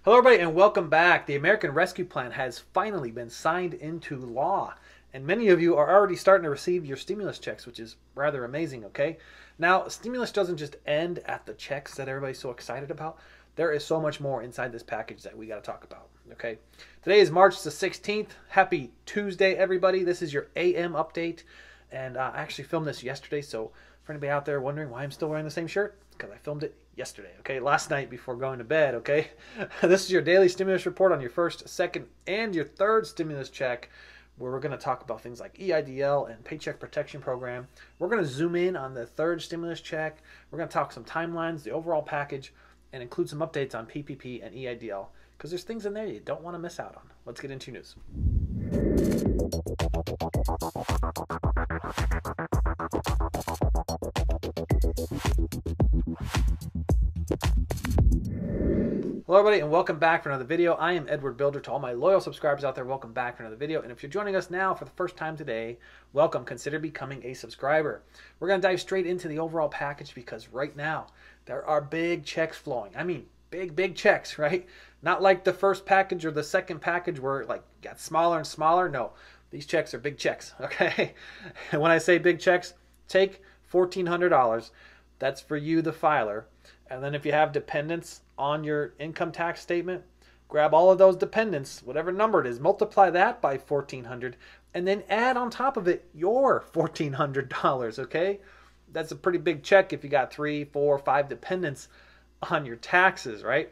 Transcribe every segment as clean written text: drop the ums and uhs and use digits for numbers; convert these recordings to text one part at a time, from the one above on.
Hello, everybody, and welcome back. The American Rescue Plan has finally been signed into law, and many of you are already starting to receive your stimulus checks, which is rather amazing, okay? Now, stimulus doesn't just end at the checks that everybody's so excited about. There is so much more inside this package that we got to talk about, okay? Today is March the 16th. Happy Tuesday, everybody. This is your AM update, and I actually filmed this yesterday, so for anybody out there wondering why I'm still wearing the same shirt, because I filmed it yesterday, okay? Last night before going to bed, okay? This is your daily stimulus report on your first, second, and your third stimulus check, where we're going to talk about things like EIDL and Paycheck Protection Program. We're going to zoom in on the third stimulus check. We're going to talk some timelines, the overall package, and include some updates on PPP and EIDL, because there's things in there you don't want to miss out on. Let's get into news. Hello, everybody, and welcome back for another video. I am Edward Builder. To all my loyal subscribers out there, welcome back for another video. And if you're joining us now for the first time today, welcome. Consider becoming a subscriber. We're going to dive straight into the overall package because right now there are big checks flowing. I mean, big checks, right? Not like the first package or the second package where it got smaller and smaller. No, these checks are big checks, okay? And when I say big checks, take $1,400. That's for you, the filer. And then if you have dependents on your income tax statement, grab all of those dependents, whatever number it is, multiply that by $1,400, and then add on top of it your $1,400, okay? That's a pretty big check if you got 3, 4, 5 dependents on your taxes, right?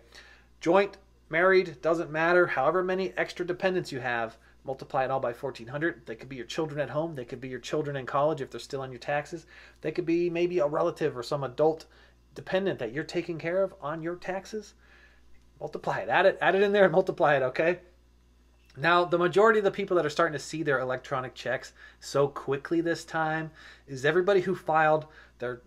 Joint, married, doesn't matter. However many extra dependents you have, multiply it all by $1,400. They could be your children at home. They could be your children in college if they're still on your taxes. They could be maybe a relative or some adult dependent that you're taking care of on your taxes. Multiply it. Add it in there and multiply it, okay? Now, the majority of the people that are starting to see their electronic checks so quickly this time is everybody who filed their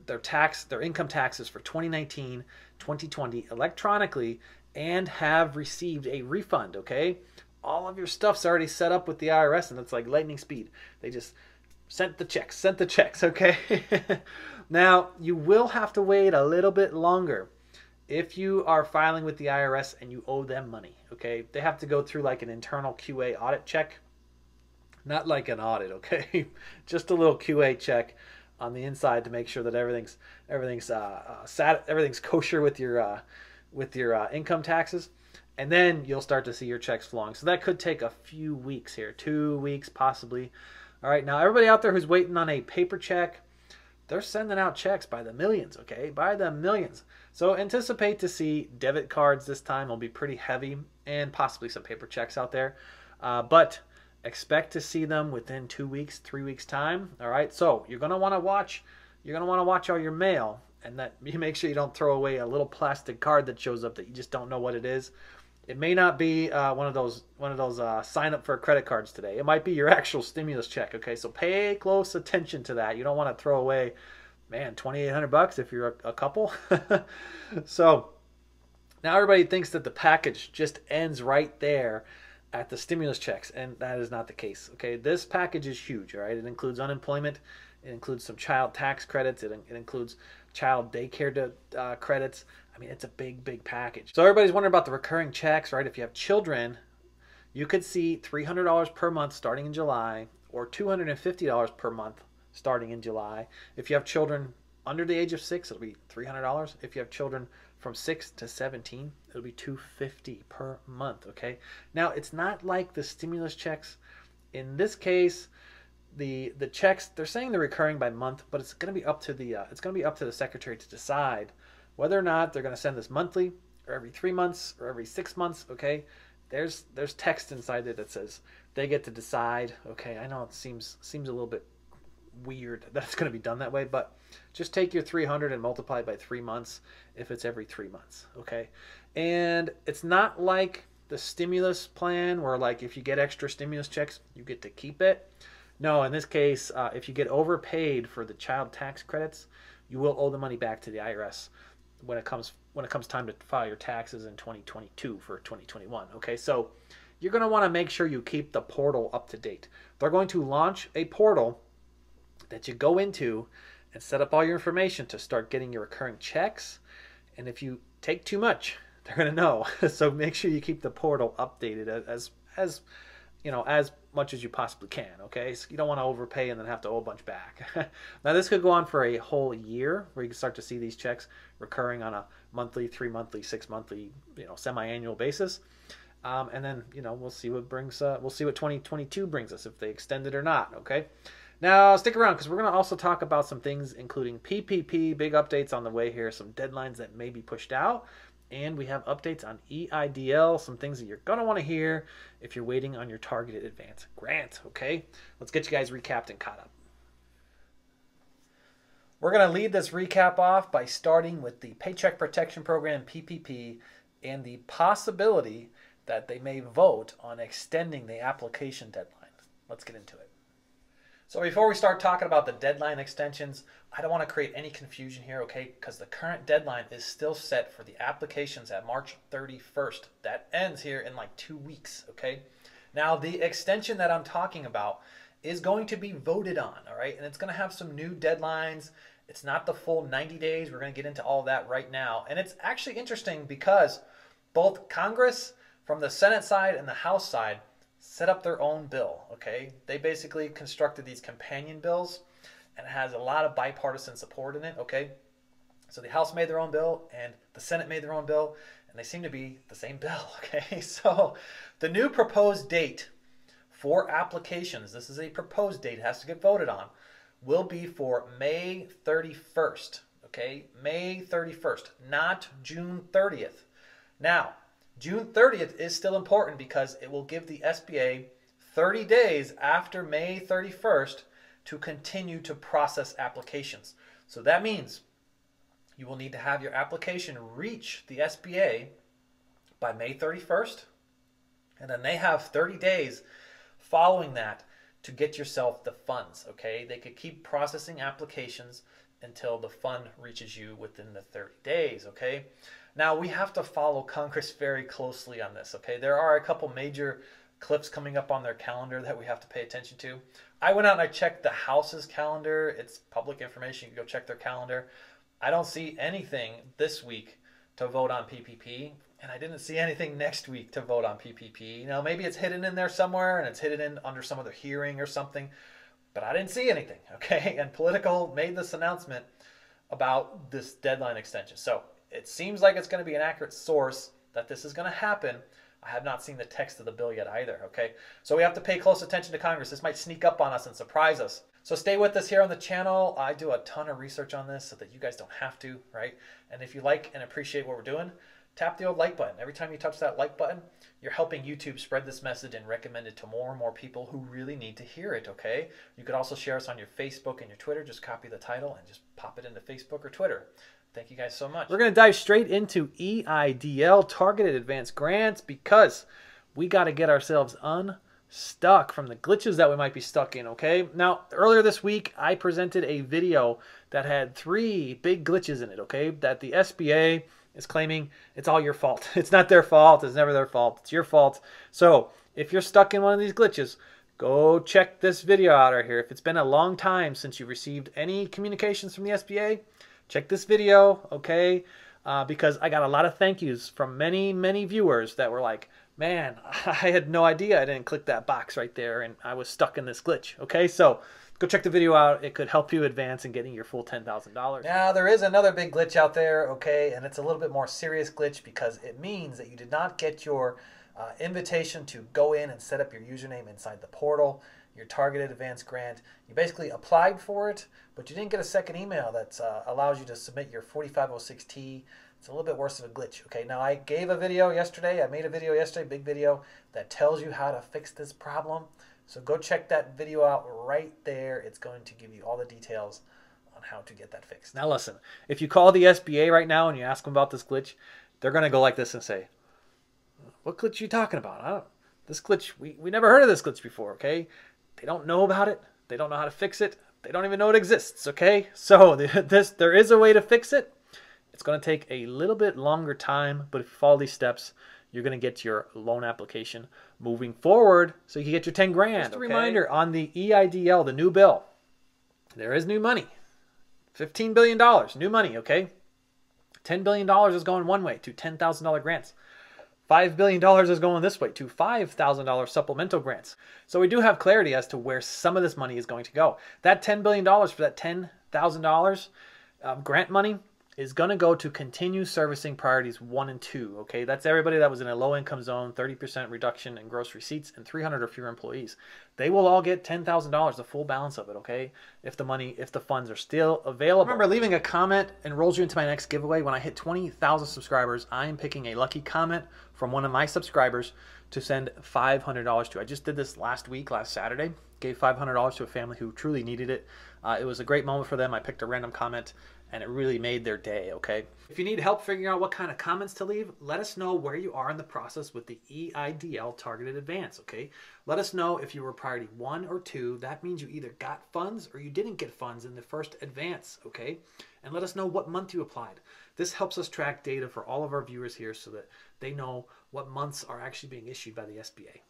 income taxes for 2019, 2020 electronically and have received a refund, okay? All of your stuff's already set up with the IRS and it's like lightning speed. They just sent the checks, okay? Now, you will have to wait a little bit longer if you are filing with the IRS and you owe them money, okay? They have to go through like an internal QA audit check. Not like an audit, okay? Just a little QA check on the inside to make sure that everything's kosher with your income taxes. And then you'll start to see your checks flowing. So that could take a few weeks here, 2 weeks possibly. All right, now everybody out there who's waiting on a paper check, they're sending out checks by the millions, okay? By the millions. So anticipate to see debit cards this time. Will be pretty heavy and possibly some paper checks out there. But expect to see them within 2 weeks, 3 weeks time. All right, so you're gonna wanna watch all your mail, and that you make sure you don't throw away a little plastic card that shows up that you just don't know what it is. It may not be one of those sign up for credit cards today. It might be your actual stimulus check. Okay, so pay close attention to that. You don't want to throw away, man, $2,800 if you're a couple. So now everybody thinks that the package just ends right there at the stimulus checks, and that is not the case. Okay, this package is huge. All right, it includes unemployment, it includes some child tax credits, it includes child daycare credits. I mean, it's a big package. So everybody's wondering about the recurring checks, right? If you have children, you could see $300 per month starting in July or $250 per month starting in July. If you have children under the age of 6, it'll be $300. If you have children from 6 to 17, it'll be $250 per month, okay? Now, it's not like the stimulus checks. In this case, the checks, they're saying they're recurring by month, but it's going to be up to the secretary to decide whether or not they're going to send this monthly or every 3 months or every 6 months, okay? There's text inside there that says they get to decide, okay? I know it seems a little bit weird that it's going to be done that way, but just take your 300 and multiply it by 3 months if it's every 3 months, okay? And it's not like the stimulus plan where like if you get extra stimulus checks, you get to keep it. No, in this case, if you get overpaid for the child tax credits, you will owe the money back to the IRS when it comes time to file your taxes in 2022 for 2021. Okay, so you're going to want to make sure you keep the portal up to date. They're going to launch a portal that you go into and set up all your information to start getting your recurring checks. And if you take too much they're going to know. So make sure you keep the portal updated as you know, as much as you possibly can, okay? So you don't want to overpay and then have to owe a bunch back. Now, this could go on for a whole year where you can start to see these checks recurring on a monthly, 3-monthly, 6-monthly, you know, semi-annual basis. And then, you know, we'll see what brings, we'll see what 2022 brings us, if they extend it or not, okay? Now, stick around because we're going to also talk about some things, including PPP, big updates on the way here, some deadlines that may be pushed out. And we have updates on EIDL, some things that you're going to want to hear if you're waiting on your targeted advance grant, okay? Let's get you guys recapped and caught up. We're going to lead this recap off by starting with the Paycheck Protection Program, PPP, and the possibility that they may vote on extending the application deadline. Let's get into it. So before we start talking about the deadline extensions, I don't want to create any confusion here, okay? Because the current deadline is still set for the applications at March 31st. That ends here in like 2 weeks, okay? Now, the extension that I'm talking about is going to be voted on, all right? And it's going to have some new deadlines. It's not the full 90 days. We're going to get into all that right now. And it's actually interesting because both Congress from the Senate side and the House side set up their own bill, okay? They basically constructed these companion bills, and it has a lot of bipartisan support in it, okay? So the House made their own bill, and the Senate made their own bill, and they seem to be the same bill, okay? So the new proposed date for applications, this is a proposed date, it has to get voted on, will be for May 31st, okay? May 31st, not June 30th. Now, June 30th is still important because it will give the SBA 30 days after May 31st to continue to process applications. So that means you will need to have your application reach the SBA by May 31st, and then they have 30 days following that to get yourself the funds, okay? They could keep processing applications until the fund reaches you within the 30 days, okay? Now, we have to follow Congress very closely on this, okay? There are a couple major cliffs coming up on their calendar that we have to pay attention to. I went out and I checked the House's calendar. It's public information. You can go check their calendar. I don't see anything this week to vote on PPP, and I didn't see anything next week to vote on PPP. You know, maybe it's hidden in there somewhere, and it's hidden in under some other hearing or something, but I didn't see anything, okay? And Politico made this announcement about this deadline extension. So it seems like it's going to be an accurate source that this is going to happen. I have not seen the text of the bill yet either, okay? So we have to pay close attention to Congress. This might sneak up on us and surprise us. So stay with us here on the channel. I do a ton of research on this so that you guys don't have to, right? And if you like and appreciate what we're doing, tap the old like button. Every time you touch that like button, you're helping YouTube spread this message and recommend it to more and more people who really need to hear it, okay? You could also share us on your Facebook and your Twitter. Just copy the title and just pop it into Facebook or Twitter. Thank you guys so much. We're going to dive straight into EIDL, Targeted Advance Grants, because we got to get ourselves unstuck from the glitches that we might be stuck in, okay? Now, earlier this week, I presented a video that had 3 big glitches in it, okay? That the SBA is claiming it's all your fault. It's not their fault. It's never their fault. It's your fault. So if you're stuck in one of these glitches, go check this video out right here. If it's been a long time since you received any communications from the SBA, check this video, okay? Because I got a lot of thank yous from many, many viewers that were like, man, I had no idea I didn't click that box right there and I was stuck in this glitch, okay? So go check the video out. It could help you advance in getting your full $10,000. Now, there is another big glitch out there, okay? And it's a little bit more serious glitch because it means that you did not get your invitation to go in and set up your username inside the portal, your targeted advance grant. You basically applied for it, but you didn't get a second email that allows you to submit your 4506T. It's a little bit worse of a glitch. Okay, now I gave a video yesterday. I made a video yesterday, big video, that tells you how to fix this problem. So go check that video out right there. It's going to give you all the details on how to get that fixed. Now listen, if you call the SBA right now and you ask them about this glitch, they're going to go like this and say, what glitch are you talking about? This glitch, we never heard of this glitch before, okay? They don't know about it. They don't know how to fix it. They don't even know it exists, okay? So there is a way to fix it. It's going to take a little bit longer time, but if you follow these steps, you're going to get your loan application moving forward so you can get your 10 grand. Just a reminder on the EIDL, the new bill, there is new money. $15 billion, new money, okay? $10 billion is going one way to $10,000 grants. $5 billion is going this way to $5,000 supplemental grants. So we do have clarity as to where some of this money is going to go. That $10 billion for that $10,000 grant money is going to go to continue servicing priorities 1 and 2. Okay, that's everybody that was in a low income zone, 30% reduction in gross receipts, and 300 or fewer employees. They will all get $10,000, the full balance of it. Okay, if the funds are still available. Remember, leaving a comment enrolls you into my next giveaway. When I hit 20,000 subscribers, I am picking a lucky comment from one of my subscribers to send $500 to. I just did this last Saturday. Gave $500 to a family who truly needed it. It was a great moment for them. I picked a random comment, and it really made their day, okay? If you need help figuring out what kind of comments to leave, let us know where you are in the process with the EIDL Targeted Advance, okay? Let us know if you were priority 1 or 2. That means you either got funds or you didn't get funds in the first advance, okay? And let us know what month you applied. This helps us track data for all of our viewers here so that they know what months are actually being issued by the SBA.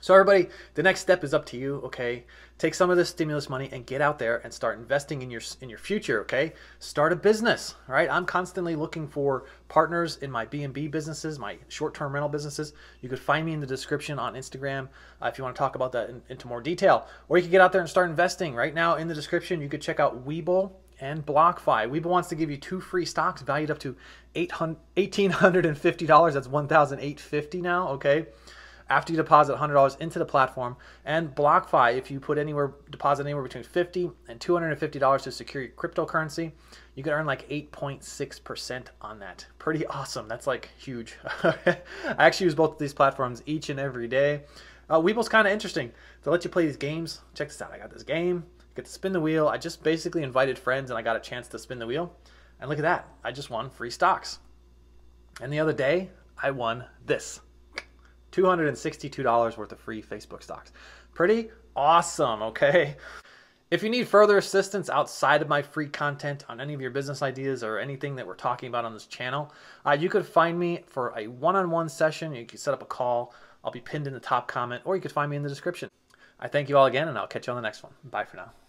So everybody, the next step is up to you, okay? Take some of this stimulus money and get out there and start investing in your future, okay? Start a business, all right? I'm constantly looking for partners in my B&B businesses, my short-term rental businesses. You could find me in the description on Instagram if you want to talk about that into more detail. Or you can get out there and start investing. Right now in the description, you could check out Webull and BlockFi. Webull wants to give you 2 free stocks valued up to $1,850. That's $1,850 now, okay? After you deposit $100 into the platform. And BlockFi, if you deposit anywhere between $50 and $250 to secure your cryptocurrency, you can earn like 8.6% on that. Pretty awesome. That's like huge. I actually use both of these platforms each and every day. Webull's kind of interesting. They'll let you play these games. Check this out. I got this game. You get to spin the wheel. I just basically invited friends and I got a chance to spin the wheel. And look at that. I just won free stocks. And the other day, I won this. $262 worth of free Facebook stocks. Pretty awesome, okay? If you need further assistance outside of my free content on any of your business ideas or anything that we're talking about on this channel, you could find me for a one-on-one session. You can set up a call. I'll be pinned in the top comment, or you could find me in the description. I thank you all again, and I'll catch you on the next one. Bye for now.